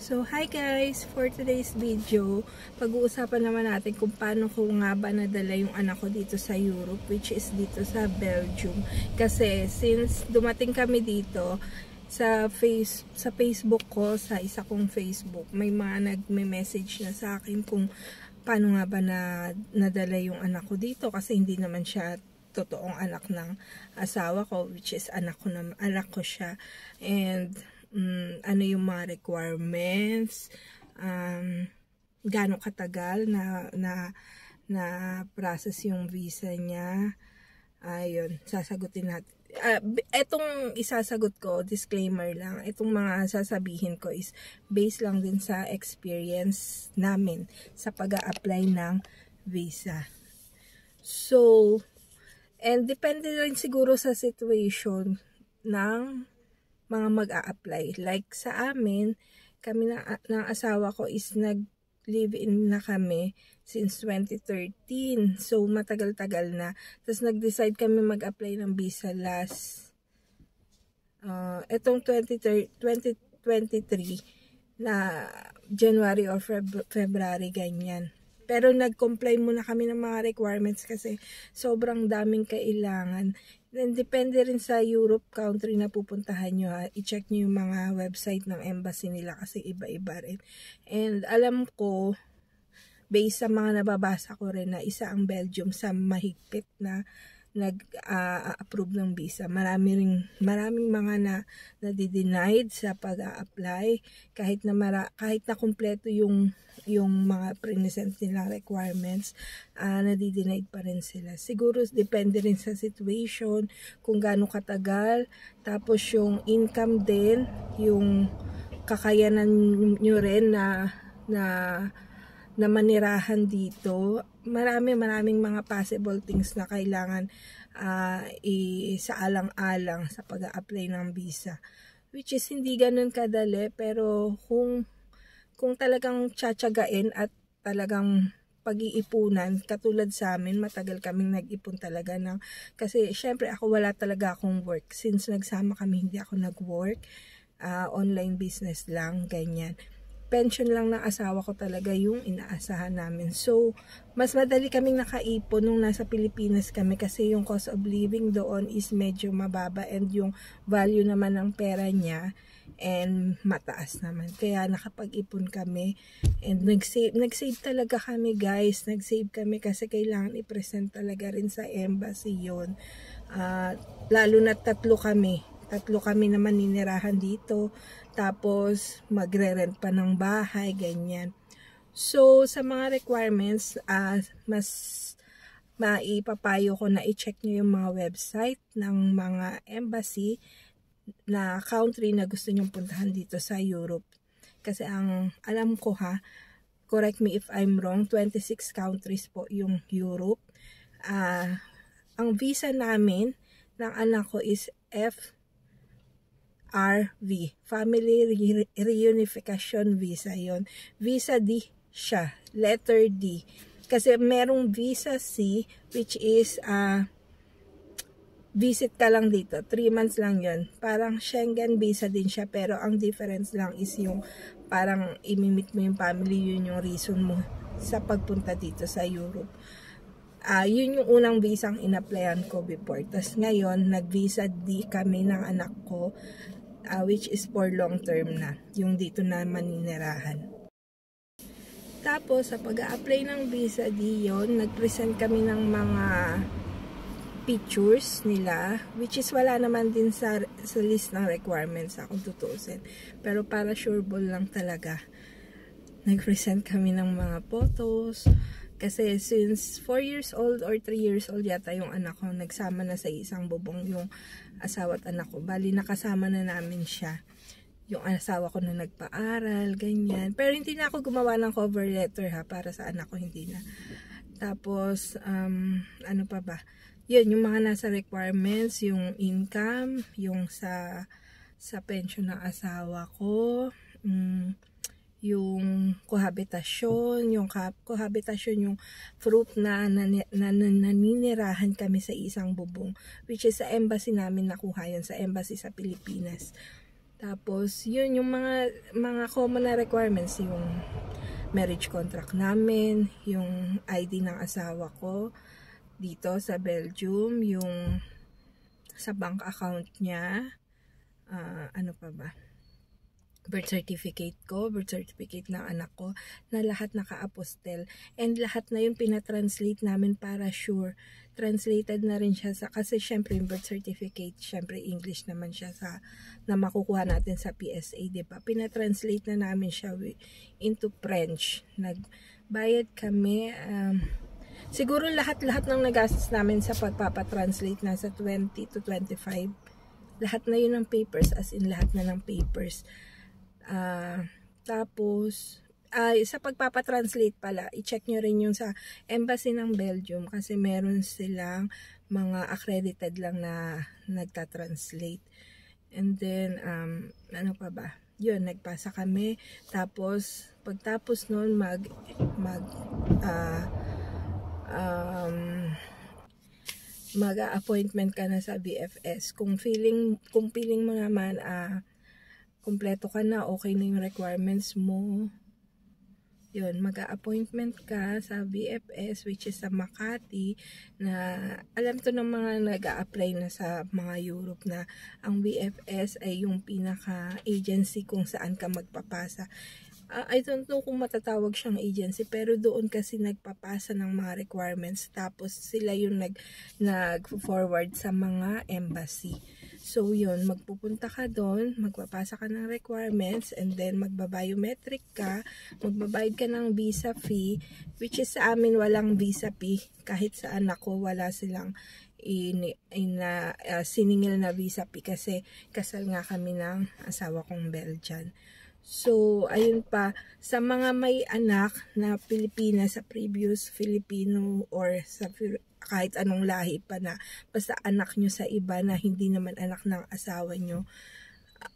So, hi guys! For today's video, pag-uusapan naman natin kung paano ko nga ba nadala yung anak ko dito sa Europe, which is dito sa Belgium. Kasi, since dumating kami dito, sa Facebook ko, sa isa kong Facebook, may mga nagme-message na sa akin kung paano nga ba nadala yung anak ko dito. Kasi hindi naman siya totoong anak ng asawa ko, which is anak ko siya. And ano yung mga requirements, gaano katagal na process yung visa niya. Ayun, sasagutin natin. Etong isasagot ko, disclaimer lang, itong mga sasabihin ko is based lang din sa experience namin sa pag-a-apply ng visa. So, and depende rin siguro sa situation ng mga mag-a-apply. Like sa amin, kami ng asawa ko is nag-live-in na kami since 2013. So, matagal-tagal na. Tapos, nag-decide kami mag-apply ng visa last, etong 2023 na January or February, ganyan. Pero nag-comply muna kami ng mga requirements kasi sobrang daming kailangan. Then, depende rin sa Europe country na pupuntahan nyo. I-check nyo yung mga website ng embassy nila kasi iba-iba rin. And alam ko, based sa mga nababasa ko rin na isa ang Belgium sa mahigpit na nag-approve ng visa. Maraming mga na-denied sa pag-a-apply kahit na kumpleto yung mga present nila requirements, na-denied pa rin sila. Siguro depende rin sa situation, kung gaano katagal, tapos yung income din, yung kakayanan nyo rin na manirahan dito. Maraming mga possible things na kailangan isaalang-alang sa pag-a-apply ng visa, which is hindi ganun kadali. Pero kung talagang tsatsagain at talagang pag-iipunan, katulad sa amin, matagal kaming nag-ipon talaga kasi syempre ako wala talaga akong work. Since nagsama kami, hindi ako nag-work, online business lang, ganyan. Pension lang ng asawa ko talaga yung inaasahan namin. So, mas madali kaming nakaipon nung nasa Pilipinas kami kasi yung cost of living doon is medyo mababa and yung value naman ng pera niya and mataas naman. Kaya nakapag-ipon kami and nag-save talaga kami, guys. Nag-save kami kasi kailangan i-present talaga rin sa embassy yun. Lalo na tatlo kami naman ninirahan dito, tapos magre-rent pa ng bahay, ganyan. So, sa mga requirements, mas maipapayo ko na i-check nyo yung mga website ng mga embassy na country na gusto nyong puntahan dito sa Europe. Kasi ang alam ko, correct me if I'm wrong, 26 countries po yung Europe. Ang visa namin ng anak ko is FRV, Family Reunification Visa yon. Visa D siya, letter D. Kasi merong Visa C, which is visit ka lang dito, 3 months lang yon. Parang Schengen visa din siya, pero ang difference lang is yung parang imimit mo yung family, yun yung reason mo sa pagpunta dito sa Europe. Yun yung unang visa ang in-applyan ko before. Tapos ngayon, nag-visa D kami ng anak ko, which is for long term na, yung dito na maninirahan. Tapos sa pag-a-apply ng visa D yun, nag-present kami ng mga pictures nila, which is wala naman din sa list ng requirements kung tutusin, pero para sure ball lang talaga, nag-present kami ng mga photos. Kasi since 4 years old or 3 years old yata yung anak ko, nagsama na sa isang bubong yung asawa at anak ko. Bali, nakasama na namin siya. Yung asawa ko na nagpaaral, ganyan. Pero hindi na ako gumawa ng cover letter para sa anak ko, hindi na. Tapos, ano pa ba? Yun, yung mga nasa requirements, yung income, yung sa pension ng asawa ko, yung kohabitasyon, yung fruit na naninirahan kami sa isang bubong, which is sa embassy namin nakuha yun, sa embassy sa Pilipinas. Tapos yun yung mga common na requirements, yung marriage contract namin, yung ID ng asawa ko dito sa Belgium, yung sa bank account niya, ano pa ba, birth certificate ko, birth certificate ng anak ko, na lahat naka-apostel, and lahat na yun pinatranslate namin para sure. Translated na rin siya kasi syempre yung birth certificate, syempre English naman siya na makukuha natin sa PSA, diba? Pinatranslate na namin siya into French. Nagbayad kami, siguro lahat-lahat ng nagastos namin sa pagpapatranslate nasa 20 to 25. Lahat na yun ng papers, as in lahat na ng papers. Tapos, sa pagpapatranslate pala, i-check nyo rin yung sa Embassy ng Belgium kasi meron silang mga accredited lang na nagtatranslate. And then, ano pa ba? Yun, nagpasa kami. Tapos, pagtapos nun, mag-appointment ka na sa VFS. Kung feeling mo naman kumpleto ka na, okay na yung requirements mo, yun, mag-appointment ka sa VFS, which is sa Makati, na alam to ng mga nag-a-apply na sa mga Europe na ang VFS ay yung pinaka-agency kung saan ka magpapasa. I don't know kung matatawag siyang agency, pero doon kasi nagpapasa ng mga requirements, tapos sila yung nag-forward sa mga embassy. So yun, magpupunta ka doon, magpapasa ka ng requirements, and then magbabiometric ka, magbabayad ka ng visa fee, which is sa amin walang visa fee. Kahit sa anak ko, wala silang siningil na visa fee kasi kasal nga kami ng asawa kong Belgian. So, ayun pa, sa mga may anak na Pilipina, sa previous Filipino or sa kahit anong lahi pa na, basta anak nyo sa iba na hindi naman anak ng asawa nyo.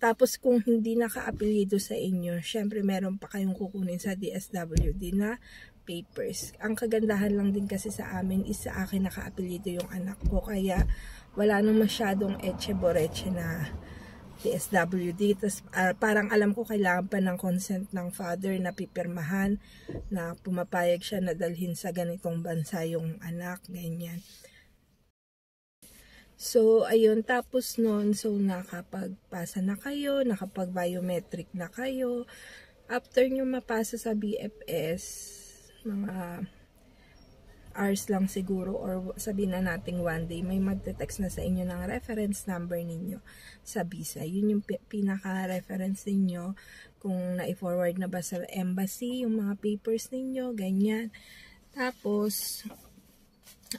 Tapos kung hindi naka-apelyido sa inyo, syempre meron pa kayong kukunin sa DSWD na papers. Ang kagandahan lang din kasi sa amin is sa akin naka-apelyido yung anak ko, kaya wala nang masyadong etche-boreche na DSWD. Tapos, parang alam ko kailangan pa ng consent ng father na pipirmahan na pumapayag siya na dalhin sa ganitong bansa yung anak, ganyan. So, ayun, tapos nun, so nakapagpasa na kayo, nakapag-biometric na kayo. After nyo mapasa sa BFS, mga hours lang siguro, or sabihin na nating one day, may magte-text na sa inyo ng reference number ninyo sa visa. Yun yung pinaka-reference ninyo kung na-forward na ba sa embassy yung mga papers ninyo, ganyan. Tapos,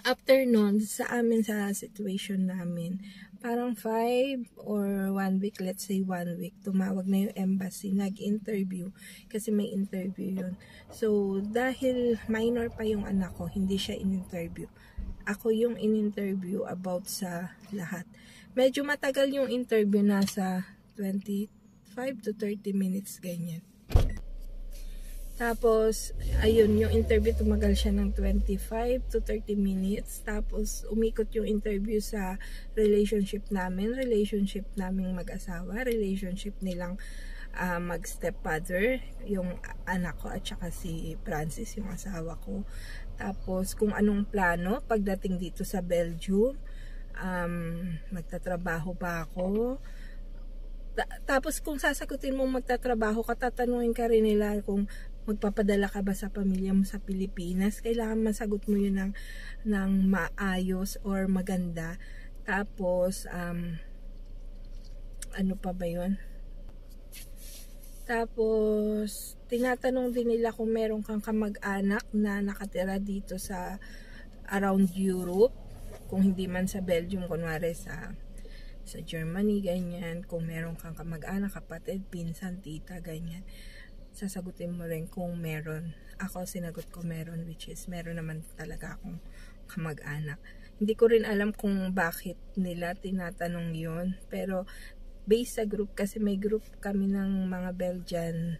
after nun, sa amin, sa situation namin, parang 5 or 1 week, let's say 1 week, tumawag na yung embassy, nag-interview, kasi may interview yun. So, dahil minor pa yung anak ko, hindi siya in-interview. Ako yung in-interview about sa lahat. Medyo matagal yung interview, nasa 25 to 30 minutes, ganyan. Tapos, ayun, yung interview tumagal siya ng 25 to 30 minutes. Tapos, umikot yung interview sa relationship naming mag-asawa, relationship nilang mag-stepfather, yung anak ko at saka si Francis, yung asawa ko. Tapos, kung anong plano pagdating dito sa Belgium, magtatrabaho ba ako? Tapos, kung sasagutin mo magtatrabaho ka, tatanungin ka rin nila kung magpapadala ka ba sa pamilya mo sa Pilipinas. Kailangan masagot mo yun ng maayos or maganda. Tapos, ano pa ba yun? Tapos, tinatanong din nila kung meron kang kamag-anak na nakatira dito sa around Europe. Kung hindi man sa Belgium, kunwari sa Germany, ganyan. Kung meron kang kamag-anak, kapatid, pinsan, tita, ganyan. Sasagutin mo rin kung meron. Ako, sinagot ko meron, which is meron naman talaga akong kamag-anak. Hindi ko rin alam kung bakit nila tinatanong yon, pero based sa group, kasi may group kami ng mga Belgian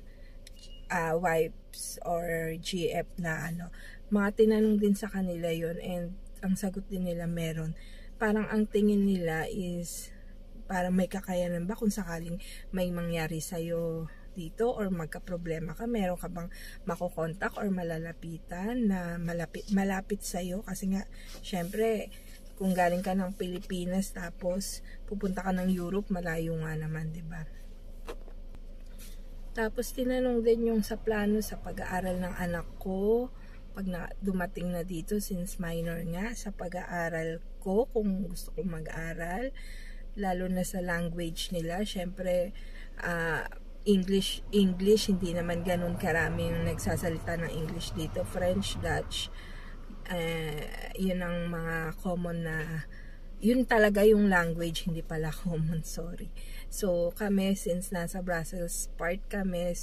wipes or GF na ano. Mga tinanong din sa kanila yon, and ang sagot din nila meron. Parang ang tingin nila is parang may kakayanan ba kung sakaling may mangyari sa'yo dito or magka-problema ka, meron ka bang makokontak or malalapitan na malapit sa'yo, kasi nga syempre kung galing ka ng Pilipinas tapos pupunta ka ng Europe, malayo nga naman, 'di ba? Tapos tinanong din yung sa plano sa pag-aaral ng anak ko pag dumating na dito, since minor nga, sa pag-aaral ko, kung gusto kong mag-aral, lalo na sa language nila. Syempre English, hindi naman ganun karami yung nagsasalita ng English dito. French, Dutch, yun ang mga common na, yun talaga yung language, hindi pala common, sorry. So kami, since nasa Brussels part kami,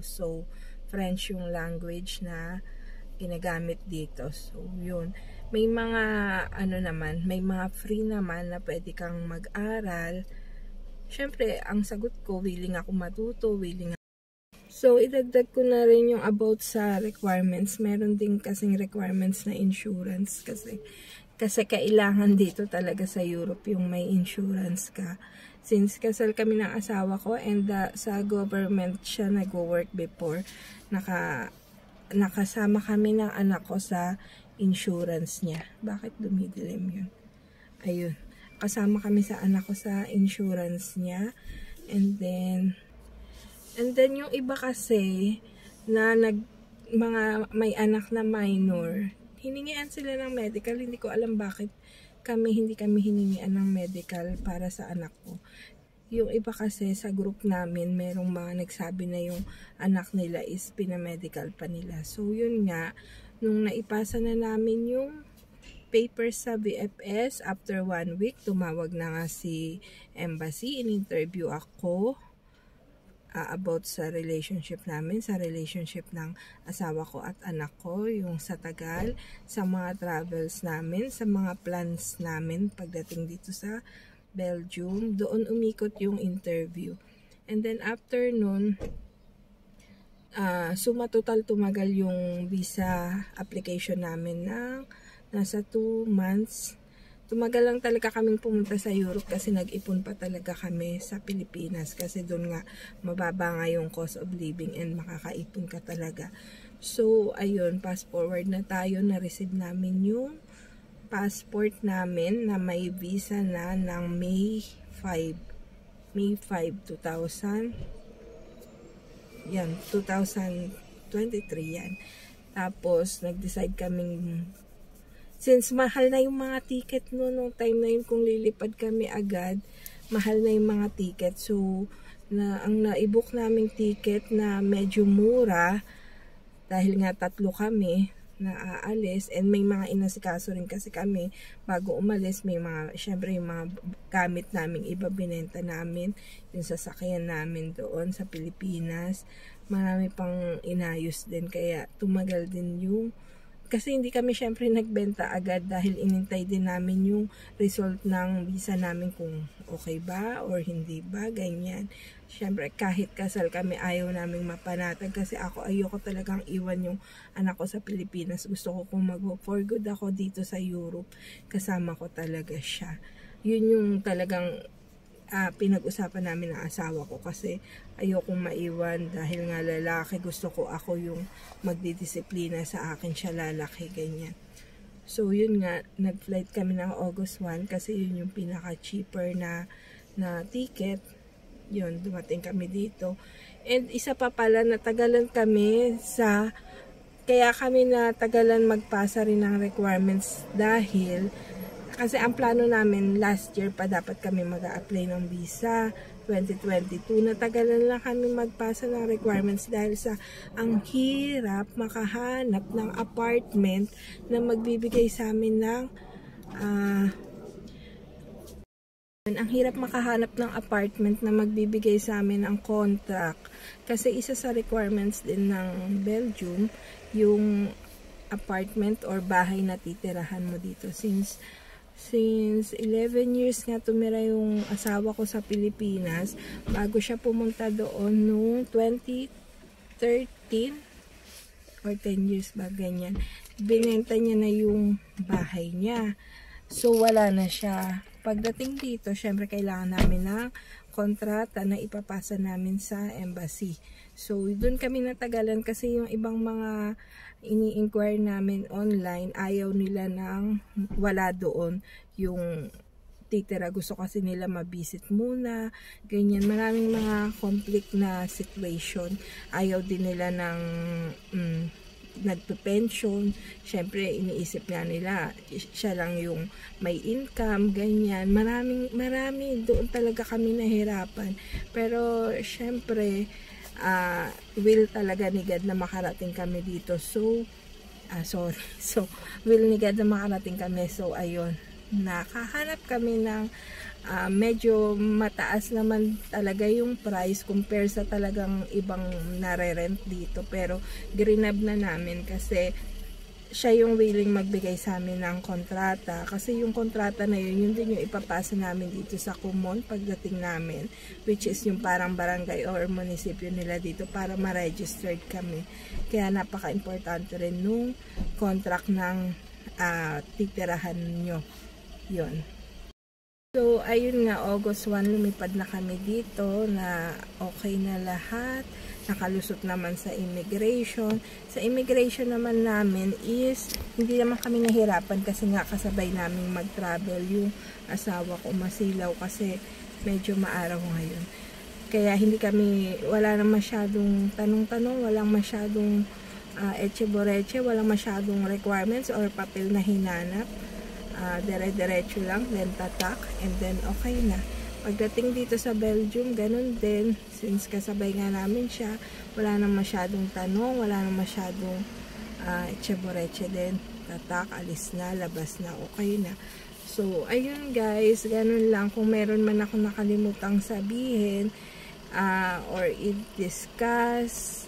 so French yung language na ginagamit dito. So yun, may mga ano naman, may mga free naman na pwede kang mag-aral. Syempre ang sagot ko, willing ako matuto, willing ako. So idagdag ko na rin yung about sa requirements. Meron din kasing requirements na insurance, kasi kailangan dito talaga sa Europe yung may insurance ka. Since kasal kami ng asawa ko, and sa government siya nag-work before, nakasama kami ng anak ko sa insurance niya. Bakit dumidilim yun? Ayun. Kasama kami sa anak ko sa insurance niya. And then yung iba kasi na mga may anak na minor, hiningian sila ng medical. Hindi ko alam bakit hindi kami hiningian ng medical para sa anak ko. Yung iba kasi sa group namin, merong mga nagsabi na yung anak nila is pinamedical pa nila. So yun nga, nung naipasa na namin yung papers sa VFS, after 1 week, tumawag na nga si embassy, in-interview ako about sa relationship namin, sa relationship ng asawa ko at anak ko, yung sa tagal, sa mga travels namin, sa mga plans namin pagdating dito sa Belgium. Doon umikot yung interview. And then after nun, total tumagal yung visa application namin ng nasa 2 months. Tumagal lang talaga kaming pumunta sa Europe kasi nag-ipon pa talaga kami sa Pilipinas, kasi doon nga mababa nga yung cost of living and makakaipon ka talaga. So ayun, fast forward na tayo, na-receive namin yung passport namin na may visa na ng May 5, 2023 yan. Tapos nag-decide kaming, since mahal na yung mga ticket nung time na yun, kung lilipad kami agad, mahal na yung mga ticket. So ang na-book naming ticket na medyo mura, dahil nga 3 kami na aalis, and may mga inasikaso rin kasi kami bago umalis. May mga, syempre yung mga gamit namin iba binenta namin, yung sasakyan namin doon sa Pilipinas, marami pang inayos din, kaya tumagal din yung, kasi hindi kami syempre nagbenta agad dahil inintay din namin yung result ng visa namin kung okay ba or hindi ba, ganyan. Syempre kahit kasal kami, ayaw naming mapanatag, kasi ayoko talagang iwan yung anak ko sa Pilipinas. Gusto ko kung mag-for good ako dito sa Europe, kasama ko talaga siya. Yun yung talagang pinag-usapan namin ng asawa ko, kasi ayokong maiwan dahil nga lalaki. Gusto ko ako yung magdidisiplina sa akin, siya lalaki, ganyan. So yun nga, nag-flight kami ng August 1 kasi yun yung pinaka-cheaper na ticket. Yun, dumating kami dito. And isa pa pala, natagalan kami kaya kami natagalan magpasa rin ng requirements, dahil kasi ang plano namin last year pa dapat kami mag-a-apply ng visa 2022. Natagalan lang kami magpasa ng requirements dahil sa ang hirap makahanap ng apartment na magbibigay sa amin ng ng contract. Kasi isa sa requirements din ng Belgium yung apartment or bahay na titirahan mo dito. Since 11 years nga tumira yung asawa ko sa Pilipinas, bago siya pumunta doon noong 2013, 13 or 10 years ba, ganyan. Binenta niya na yung bahay niya. So, wala na siya. Pagdating dito, syempre kailangan namin ng kontrata na ipapasa namin sa embassy. So, doon kami natagalan kasi yung ibang mga ini-inquire namin online, ayaw nila ng wala doon yung titira. Gusto kasi nila mabisit muna, ganyan. Maraming mga conflict na situation. Ayaw din nila ng nagpe-pension. Syempre, iniisip nga nila, siya lang yung may income, ganyan. Marami, doon talaga kami nahirapan. Pero, syempre, will talaga ni God na makarating kami dito. So, will ni God na makarating kami. So, ayun, nakahanap kami ng medyo mataas naman talaga yung price compare sa talagang ibang nare-rent dito, pero grinab na namin kasi siya yung willing magbigay sa amin ng kontrata, kasi yung kontrata na yun din yung ipapasa namin dito sa Kumon pagdating namin, which is yung parang barangay or munisipyo nila dito para ma-registered kami. Kaya napaka-importante rin nung contract ng titirahan nyo yun. So, ayun nga, August 1, lumipad na kami dito na okay na lahat. Nakalusot naman sa immigration. Sa immigration naman namin is, hindi naman kami nahirapan kasi nga kasabay namin mag-travel yung asawa ko, masilaw kasi medyo maaraw ngayon. Kaya hindi kami, wala na masyadong tanong-tanong, walang masyadong etche-boreche, walang masyadong requirements or papel na hinanap. Dire-diretso lang, then tatak, and then okay na. Pagdating dito sa Belgium, ganun din, since kasabay nga namin siya, wala nang masyadong tanong, wala nang masyadong etche-boreche din, tatak, alis na, labas na, okay na. So, ayun guys, ganun lang. Kung meron man ako nakalimutang sabihin, or i-discuss,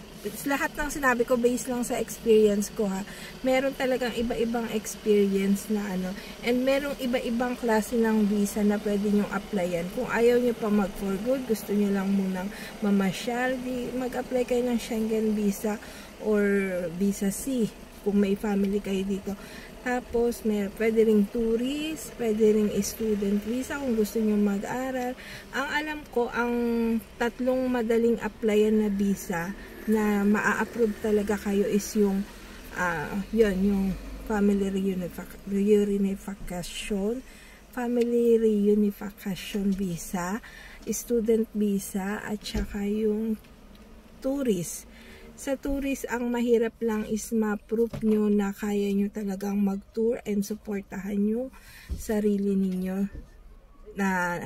lahat ng sinabi ko based lang sa experience ko ha. Meron talagang iba-ibang experience na and merong iba-ibang klase ng visa na pwede nyong applyan. Kung ayaw nyo pa mag for good, gusto nyo lang munang mamasyal, mag-apply kayo ng Schengen visa or visa C kung may family kayo dito. Tapos, pwede ring tourist, pwede ring student visa kung gusto nyo mag-aral. Ang alam ko, ang tatlong madaling applyan na visa na maa-approve talaga kayo is yung yung family reunification visa, student visa, at saka yung tourist. Sa tourist, ang mahirap lang is ma-prove nyo na kaya nyo talagang mag-tour and supportahan yung sarili ninyo na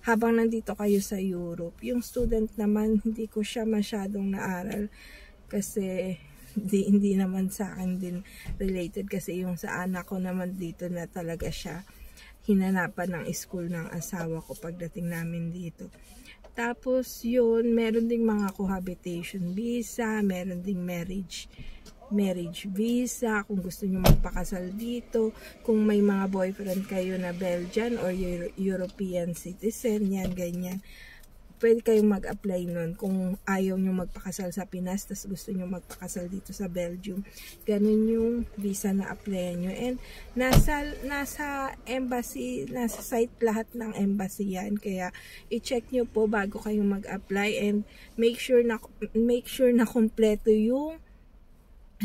habang nandito kayo sa Europe. Yung student naman, hindi ko siya masyadong naaral kasi hindi naman sa akin din related, kasi yung sa anak ko naman dito na talaga siya hinanapan ng school ng asawa ko pagdating namin dito. Tapos yun, meron ding mga cohabitation visa, meron ding marriage visa kung gusto nyo magpakasal dito, kung may mga boyfriend kayo na Belgian or European citizen, yan, ganyan. Pwede kayong mag-apply nun kung ayaw nyo magpakasal sa Pinas tas gusto nyo magpakasal dito sa Belgium. Ganun yung visa na applyan nyo. And nasa embassy, nasa site lahat ng embassy yan. Kaya i-check nyo po bago kayong mag-apply, and make sure na kompleto yung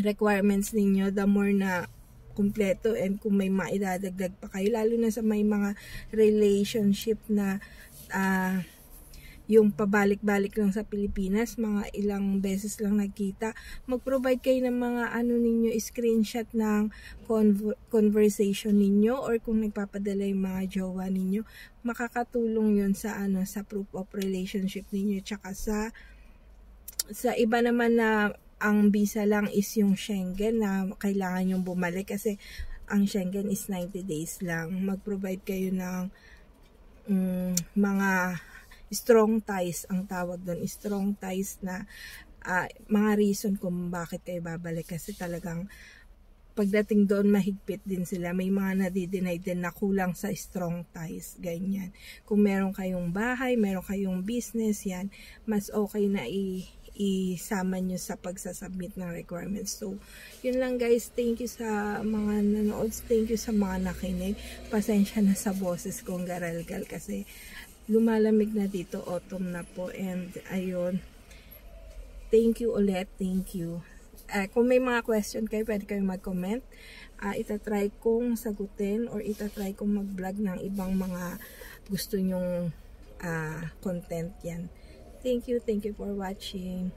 requirements ninyo. The more na kompleto, and kung may maidadagdag pa kayo, lalo na sa may mga relationship na yung pabalik-balik lang sa Pilipinas, mga ilang beses lang nagkita, mag-provide kayo ng mga ninyo, screenshot ng conversation ninyo, or kung nagpapadala yung mga jowa ninyo, makakatulong yun sa sa proof of relationship ninyo. Tsaka sa iba naman na ang visa lang is yung Schengen na kailangan yung bumalik, kasi ang Schengen is 90 days lang. Mag-provide kayo ng mga strong ties, ang tawag doon, strong ties na mga reason kung bakit kayo babalik, kasi talagang pagdating doon mahigpit din sila. May mga nadi-deny din na kulang sa strong ties, ganyan. Kung meron kayong bahay, meron kayong business, yan, mas okay na isama nyo sa pagsasubmit ng requirements. So, yun lang guys. Thank you sa mga nanood. Thank you sa mga nakinig. Pasensya na sa boses kong garalgal kasi lumalamig na dito. Autumn na po. And ayun. Thank you ulit. Thank you. Kung may mga question kayo, pwede kayo mag-comment. Itatry kong sagutin or itatry kong mag-vlog ng ibang mga gusto nyong content yan. Thank you for watching.